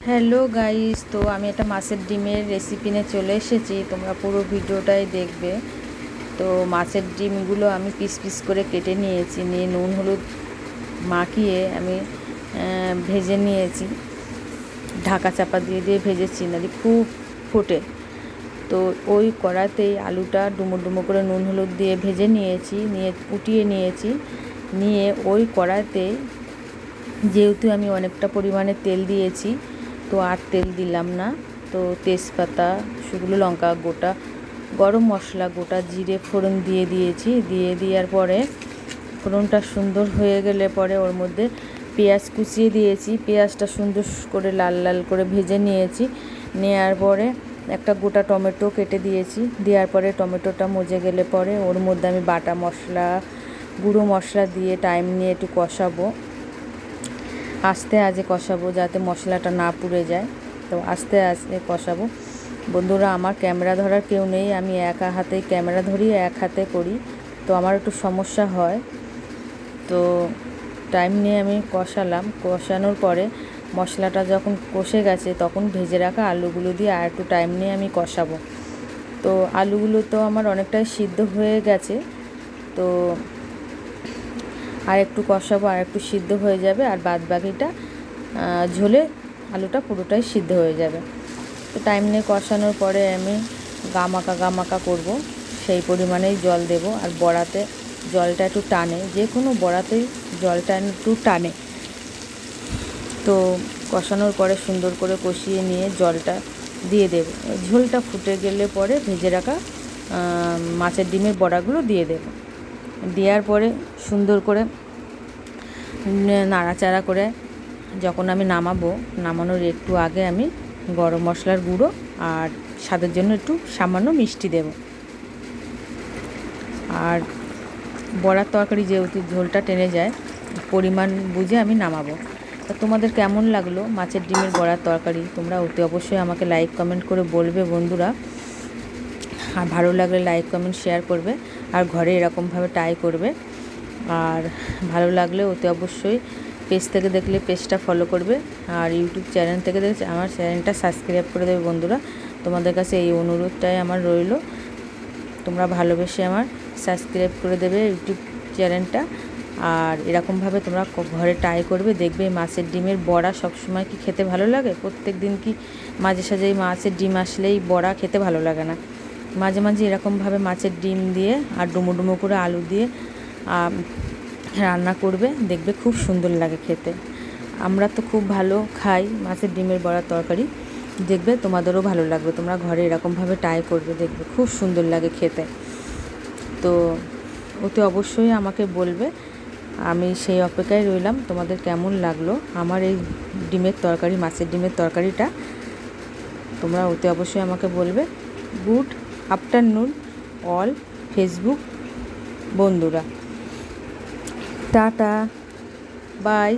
Hello guys, তো আমি একটা মাছের ডিমের রেসিপি নিয়ে চলে এসেছি। তোমরা পুরো ভিডিওটাই দেখবে। তো মাছের ডিমগুলো আমি পিস পিস করে কেটে নিয়েছি, নিয়ে নুন হলুদ মাখিয়ে আমি ভেজে নিয়েছি। ঢাকা চাপা দিয়ে দিয়ে ভেজেছি, নাহলে খুব ফোটে। তো ওই কড়াতেই আলুটা ডুমো ডুমো করে নুন হলুদ দিয়ে ভেজে নিয়েছি, নিয়ে ফুটিয়ে নিয়েছি। নিয়ে ওই কড়াতে যেহেতু আমি অনেকটা পরিমাণে তেল দিয়েছি, তো আর তেল দিলাম না। তো তেজপাতা, শুকনো লঙ্কা, গোটা গরম মশলা, গোটা জিরে ফোড়ন দিয়ে দিয়েছি। দিয়ে দেওয়ার পরে ফোড়নটা সুন্দর হয়ে গেলে পরে ওর মধ্যে পেঁয়াজ কুচিয়ে দিয়েছি। পেঁয়াজটা সুন্দর করে লাল লাল করে ভেজে নিয়েছি। নেওয়ার পরে একটা গোটা টমেটো কেটে দিয়েছি। দেওয়ার পরে টমেটোটা মজে গেলে পরে ওর মধ্যে আমি বাটা মশলা, গুঁড়ো মশলা দিয়ে টাইম নিয়ে একটু কষাবো। আস্তে আজে কষাবো যাতে মশলাটা না পুড়ে যায়। তো আস্তে আস্তে কষাবো। বন্ধুরা, আমার ক্যামেরা ধরার কেউ নেই, আমি একা হাতেই ক্যামেরা ধরি, এক হাতে করি। তো আমার একটু সমস্যা হয়। তো টাইম নিয়ে আমি কষালাম। কষানোর পরে মশলাটা যখন কষে গেছে, তখন ভেজে রাখা আলুগুলো দিয়ে আর একটু টাইম নিয়ে আমি কষাবো। তো আলুগুলো তো আমার অনেকটাই সিদ্ধ হয়ে গেছে। তো আর একটু কষাবো, আর একটু সিদ্ধ হয়ে যাবে, আর বাদ বাকিটা ঝোলে আলুটা পুরোটাই সিদ্ধ হয়ে যাবে। তো টাইম নিয়ে কষানোর পরে আমি গামাকা করব, সেই পরিমাণেই জল দেব। আর বড়াতে জলটা একটু টানে, যে কোনো বড়াতেই জলটা একটু টানে। তো কষানোর পরে সুন্দর করে কষিয়ে নিয়ে জলটা দিয়ে দেব। ঝোলটা ফুটে গেলে পরে ভেজে রাখা মাছের ডিমের বড়াগুলো দিয়ে দেব। দেওয়ার পরে সুন্দর করে নাড়াচাড়া করে যখন আমি নামানোর একটু আগে আমি গরম মশলার গুঁড়ো আর স্বাদের জন্য একটু সামান্য মিষ্টি দেব। আর বড়ার তরকারি যেহেতু ঝোলটা টেনে যায়, পরিমাণ বুঝে আমি নামাবো। তা তোমাদের কেমন লাগলো মাছের ডিমের বড়ার তরকারি, তোমরা অতি অবশ্যই আমাকে লাইক কমেন্ট করে বলবে বন্ধুরা। আর ভালো লাগলে লাইক কমেন্ট শেয়ার করবে, আর ঘরে এরকমভাবে ট্রাই করবে। আর ভালো লাগলে অতি অবশ্যই পেজ থেকে দেখলে পেজটা ফলো করবে, আর ইউটিউব চ্যানেল থেকে দেখলে আমার চ্যানেলটা সাবস্ক্রাইব করে দেবে বন্ধুরা। তোমাদের কাছে এই অনুরোধটাই আমার রইল, তোমরা ভালোবেসে আমার সাবস্ক্রাইব করে দেবে ইউটিউব চ্যানেলটা। আর এরকমভাবে তোমরা ঘরে ট্রাই করবে, দেখবে মাছের ডিমের বড়া সবসময় কি খেতে ভালো লাগে? প্রত্যেক দিন কি মাঝে সাঝে মাছের ডিম আসলেই বড়া খেতে ভালো লাগে না? মাঝে মাঝে এরকমভাবে মাছের ডিম দিয়ে আর ডুমো ডুমো করে আলু দিয়ে রান্না করবে, দেখবে খুব সুন্দর লাগে খেতে। আমরা তো খুব ভালো খাই মাছের ডিমের বড়ার তরকারি, দেখবে তোমাদেরও ভালো লাগবে। তোমরা ঘরে এরকমভাবে ট্রাই করবে, দেখবে খুব সুন্দর লাগে খেতে। তো অতি অবশ্যই আমাকে বলবে, আমি সেই অপেক্ষায় রইলাম। তোমাদের কেমন লাগলো আমার এই ডিমের তরকারি, মাছের ডিমের তরকারিটা, তোমরা অতি অবশ্যই আমাকে বলবে। গুড আফটারনুন অল ফেসবুক বন্ধুরা, টাটা, বাই।